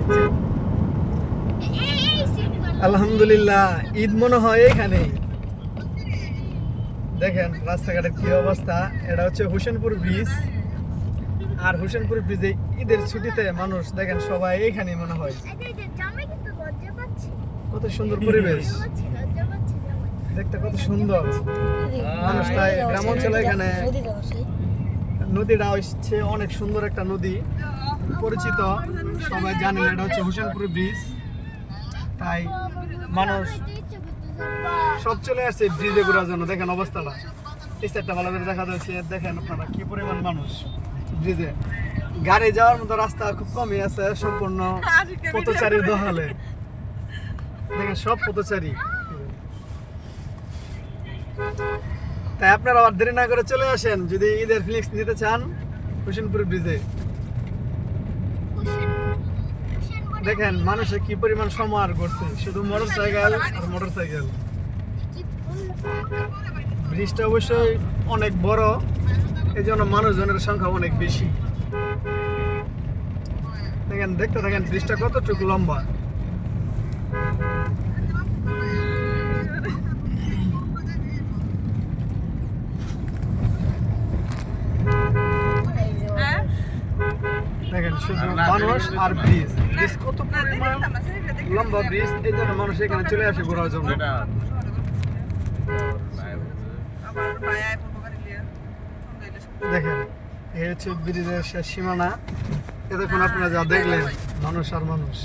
দেখছেন। আলহামদুলিল্লাহ, ঈদ মনে হয় এখানে। দেখেন রাস্তাঘাটের কি অবস্থা। এটা হচ্ছে হোসেনপুর ব্রিজ। আর হোসেনপুর ব্রিজে ঈদের ছুটিতে মানুষ দেখেন সবাই এইখানে মনে হয়। কত সুন্দর পরিবেশ, দেখতে কত সুন্দর মানুষ। তাই গ্রাম অঞ্চলে এখানে নদীটা হচ্ছে অনেক সুন্দর একটা নদী, পরিচিত, সবাই জানেন এটা হচ্ছে হোসেনপুর ব্রিজ। তাই মানুষ সব চলে আসছে ব্রিজে ঘোরার জন্য। দেখেন অবস্থাটা, এই সাইডটা ভালো করে দেখা যাচ্ছে। দেখেন আপনারা কি পরিমাণ মানুষ ব্রিজে। গাড়ি যাওয়ার মতো রাস্তা খুব কমই আছে, সম্পূর্ণ পথচারীর দোহালে। দেখেন সব পথচারী। তাই আপনারা আবার দেরি না করে চলে আসেন যদি ঈদের ফিলিংস নিতে চান হোসেনপুর ব্রিজে। দেখেন মানুষে কি পরিমাণ সমার করছে, শুধু মোটর সাইকেল আর মোটর সাইকেল। ব্রিজটা অবশ্যই অনেক বড়, এই জন্য মানুষজনের সংখ্যা অনেক বেশি। দেখেন, দেখতে থাকেন ব্রিজটা কতটুকু লম্বা। দেখেন শুধু মানুষ আর ব্রিজ, ব্রিজ কত পরিমাণ লম্বা ব্রিজ, এই জন্য মানুষ এখানে চলে আসে ঘোরার জন্য। দেখেন এই হচ্ছে ব্রিজের শেষ সীমানা। এতক্ষণ আপনারা যা দেখলেন মানুষ আর মানুষ।